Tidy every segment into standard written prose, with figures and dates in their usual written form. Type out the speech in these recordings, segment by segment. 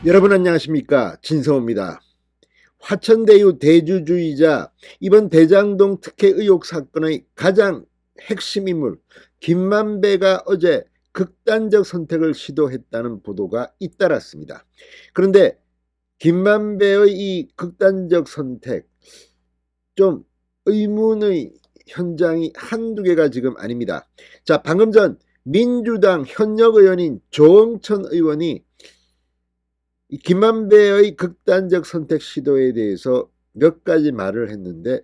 여러분 안녕하십니까, 진성호입니다. 화천대유 대주주이자 이번 대장동 특혜 의혹 사건의 가장 핵심 인물 김만배가 어제 극단적 선택을 시도했다는 보도가 잇따랐습니다. 그런데 김만배의 이 극단적 선택, 좀 의문의 현장이 한두 개가 지금 아닙니다. 자, 방금 전 민주당 현역 의원인 조응천 의원이 김만배의 극단적 선택 시도에 대해서 몇 가지 말을 했는데,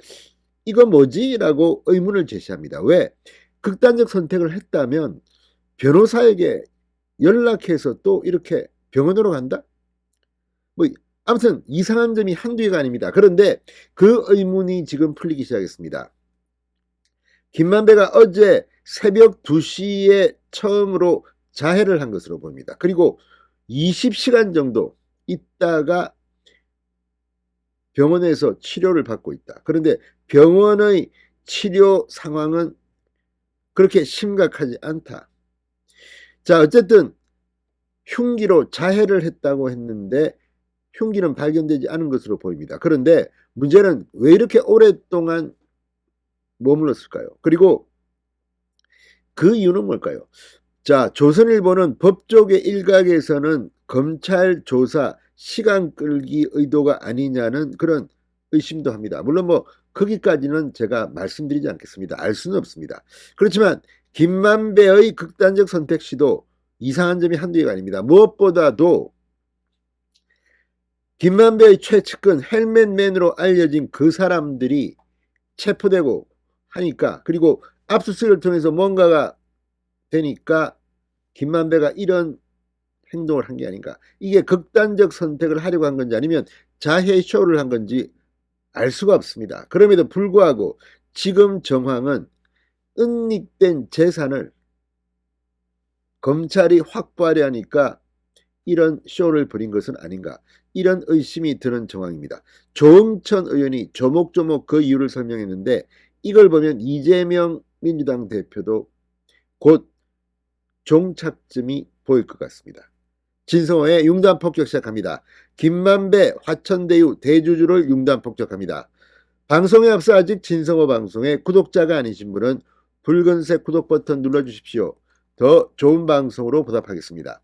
이거 뭐지? 라고 의문을 제시합니다. 왜? 극단적 선택을 했다면 변호사에게 연락해서 또 이렇게 병원으로 간다? 뭐 아무튼 이상한 점이 한두 개가 아닙니다. 그런데 그 의문이 지금 풀리기 시작했습니다. 김만배가 어제 새벽 2시에 처음으로 자해를 한 것으로 보입니다. 그리고 20시간 정도 있다가 병원에서 치료를 받고 있다. 그런데 병원의 치료 상황은 그렇게 심각하지 않다. 자, 어쨌든 흉기로 자해를 했다고 했는데 흉기는 발견되지 않은 것으로 보입니다. 그런데 문제는 왜 이렇게 오랫동안 머물렀을까요? 그리고 그 이유는 뭘까요? 자, 조선일보는 법조계 일각에서는 검찰 조사 시간 끌기 의도가 아니냐는 그런 의심도 합니다. 물론 뭐 거기까지는 제가 말씀드리지 않겠습니다. 알 수는 없습니다. 그렇지만 김만배의 극단적 선택 시도 이상한 점이 한두 개가 아닙니다. 무엇보다도 김만배의 최측근 헬멧맨으로 알려진 그 사람들이 체포되고 하니까, 그리고 압수수색을 통해서 뭔가가 되니까 김만배가 이런 행동을 한 게 아닌가. 이게 극단적 선택을 하려고 한 건지 아니면 자해 쇼를 한 건지 알 수가 없습니다. 그럼에도 불구하고 지금 정황은 은닉된 재산을 검찰이 확보하려 하니까 이런 쇼를 벌인 것은 아닌가, 이런 의심이 드는 정황입니다. 조응천 의원이 조목조목 그 이유를 설명했는데, 이걸 보면 이재명 민주당 대표도 곧 종착점이 보일 것 같습니다. 진성호의 융단 폭격 시작합니다. 김만배 화천대유 대주주를 융단 폭격합니다. 방송에 앞서 아직 진성호 방송의 구독자가 아니신 분은 붉은색 구독 버튼 눌러주십시오. 더 좋은 방송으로 보답하겠습니다.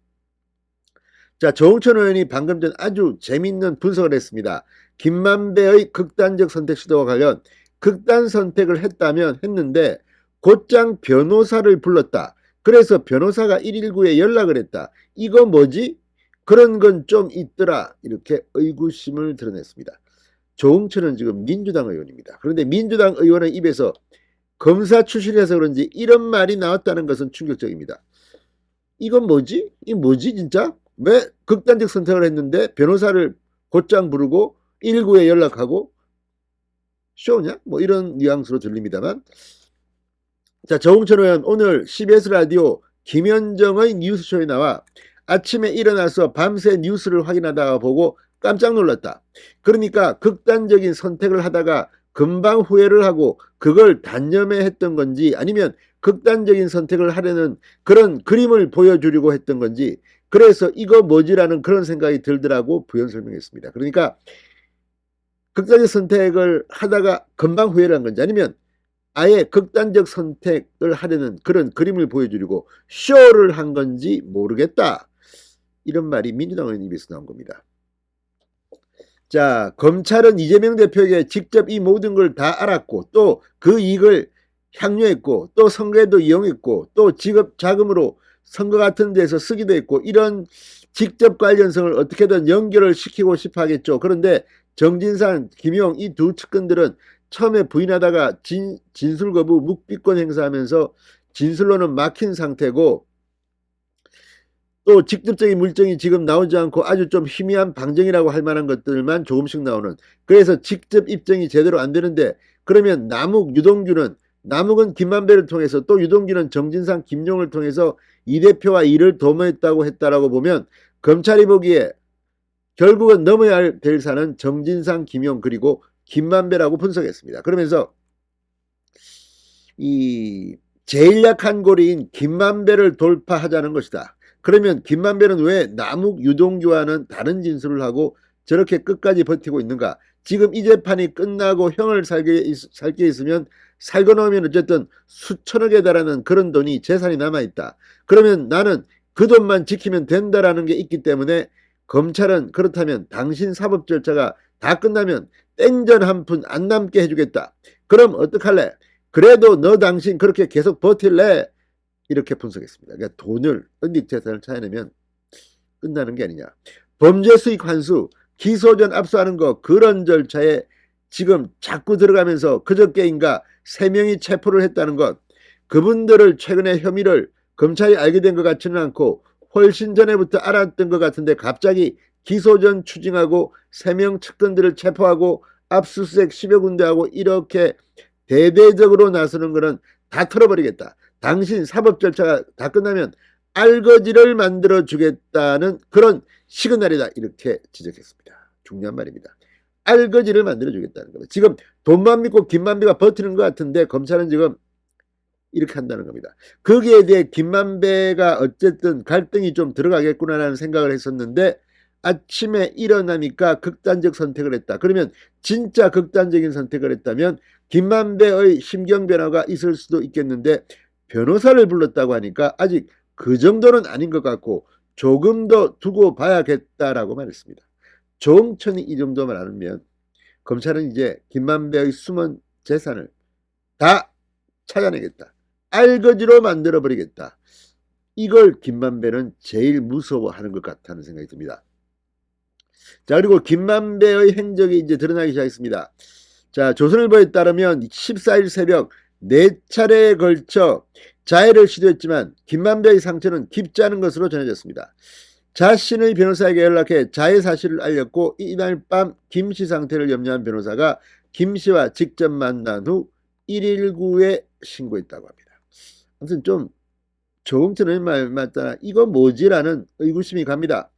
자, 조응천 의원이 방금 전 아주 재밌는 분석을 했습니다. 김만배의 극단적 선택 시도와 관련 극단 선택을 했는데 곧장 변호사를 불렀다. 그래서 변호사가 119에 연락을 했다. 이거 뭐지? 그런 건 좀 있더라. 이렇게 의구심을 드러냈습니다. 조응천은 지금 민주당 의원입니다. 그런데 민주당 의원의 입에서 검사 출신이라서 그런지 이런 말이 나왔다는 것은 충격적입니다. 이건 뭐지? 이 뭐지 진짜? 왜 극단적 선택을 했는데 변호사를 곧장 부르고 119에 연락하고 쇼냐? 뭐 이런 뉘앙스로 들립니다만, 자, 조응천 의원 오늘 CBS 라디오 김현정의 뉴스쇼에 나와 아침에 일어나서 밤새 뉴스를 확인하다가 보고 깜짝 놀랐다. 그러니까 극단적인 선택을 하다가 금방 후회를 하고 그걸 단념해 했던 건지, 아니면 극단적인 선택을 하려는 그런 그림을 보여주려고 했던 건지, 그래서 이거 뭐지라는 그런 생각이 들더라고 부연 설명했습니다. 그러니까 극단적 선택을 하다가 금방 후회를 한 건지, 아니면 아예 극단적 선택을 하려는 그런 그림을 보여주려고 쇼를 한 건지 모르겠다. 이런 말이 민주당 의원 입에서 나온 겁니다. 자, 검찰은 이재명 대표에게 직접 이 모든 걸 다 알았고 또 그 이익을 향유했고 또 선거에도 이용했고 또 직업 자금으로 선거 같은 데서 쓰기도 했고, 이런 직접 관련성을 어떻게든 연결을 시키고 싶어 하겠죠. 그런데 정진상, 김용 이 두 측근들은 처음에 부인하다가 진술 거부, 묵비권 행사하면서 진술로는 막힌 상태고, 또 직접적인 물증이 지금 나오지 않고 아주 좀 희미한 방정이라고 할 만한 것들만 조금씩 나오는, 그래서 직접 입증이 제대로 안 되는데, 그러면 남욱, 유동규는, 남욱은 김만배를 통해서 또 유동규는 정진상, 김용을 통해서 이 대표와 일을 도모했다고 했다라고 보면 검찰이 보기에 결국은 넘어야 될 산은 정진상, 김용 그리고 김만배라고 분석했습니다. 그러면서 이 제일 약한 고리인 김만배를 돌파하자는 것이다. 그러면 김만배는 왜 남욱 유동규와는 다른 진술을 하고 저렇게 끝까지 버티고 있는가? 지금 이 재판이 끝나고 형을 살게 있으면 살고 나오면 어쨌든 수천억에 달하는 그런 돈이 재산이 남아있다. 그러면 나는 그 돈만 지키면 된다라는 게 있기 때문에 검찰은 그렇다면 당신 사법 절차가 다 끝나면 땡전 한 푼 안 남게 해주겠다. 그럼 어떡할래? 그래도 너 당신 그렇게 계속 버틸래? 이렇게 분석했습니다. 그러니까 돈을 은닉재산을 찾아내면 끝나는 게 아니냐. 범죄수익 환수, 기소 전 압수하는 거 그런 절차에 지금 자꾸 들어가면서 그저께인가 3명이 체포를 했다는 것, 그분들을 최근에 혐의를 검찰이 알게 된 것 같지는 않고 훨씬 전에부터 알았던 것 같은데 갑자기 기소 전 추징하고 3명 측근들을 체포하고 압수수색 10여 군데 하고 이렇게 대대적으로 나서는 거는 다 털어버리겠다. 당신 사법 절차가 다 끝나면 알거지를 만들어 주겠다는 그런 시그널이다. 이렇게 지적했습니다. 중요한 말입니다. 알거지를 만들어 주겠다는 겁니다. 지금 돈만 믿고 김만배가 버티는 것 같은데 검찰은 지금 이렇게 한다는 겁니다. 거기에 대해 김만배가 어쨌든 갈등이 좀 들어가겠구나라는 생각을 했었는데 아침에 일어나니까 극단적 선택을 했다. 그러면 진짜 극단적인 선택을 했다면 김만배의 심경 변화가 있을 수도 있겠는데 변호사를 불렀다고 하니까 아직 그 정도는 아닌 것 같고 조금 더 두고 봐야겠다라고 말했습니다. 조응천이 이 정도만 알면 검찰은 이제 김만배의 숨은 재산을 다 찾아내겠다. 알거지로 만들어버리겠다. 이걸 김만배는 제일 무서워하는 것 같다는 생각이 듭니다. 자, 그리고 김만배의 행적이 이제 드러나기 시작했습니다. 자, 조선일보에 따르면 14일 새벽 4차례에 걸쳐 자해를 시도했지만 김만배의 상처는 깊지 않은 것으로 전해졌습니다. 자신의 변호사에게 연락해 자해 사실을 알렸고 이날 밤 김씨 상태를 염려한 변호사가 김씨와 직접 만난 후 119에 신고했다고 합니다. 아무튼 좀 조응천의 말 맞잖아. 이거 뭐지라는 의구심이 갑니다.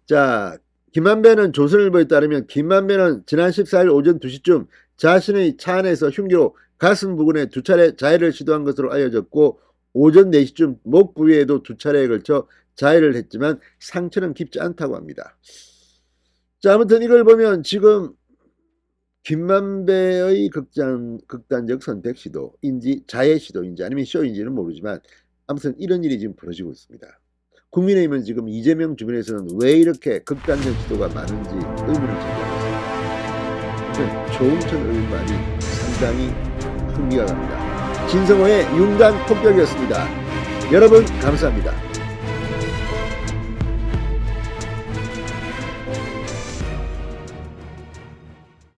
자, 김만배는 조선일보에 따르면 김만배는 지난 14일 오전 2시쯤 자신의 차 안에서 흉기로 가슴 부근에 2차례 자해를 시도한 것으로 알려졌고 오전 4시쯤 목 부위에도 2차례에 걸쳐 자해를 했지만 상처는 깊지 않다고 합니다. 자, 아무튼 이걸 보면 지금 김만배의 극단적 선택 시도인지 자해 시도인지 아니면 쇼인지는 모르지만 아무튼 이런 일이 지금 벌어지고 있습니다. 국민의힘은 지금 이재명 주변에서는 왜 이렇게 극단적 시도가 많은지 의문을 제기하고 있습니다. 조응천 의원 말이 상당히 흥미가 갑니다. 진성호의 융단 폭격이었습니다. 여러분 감사합니다.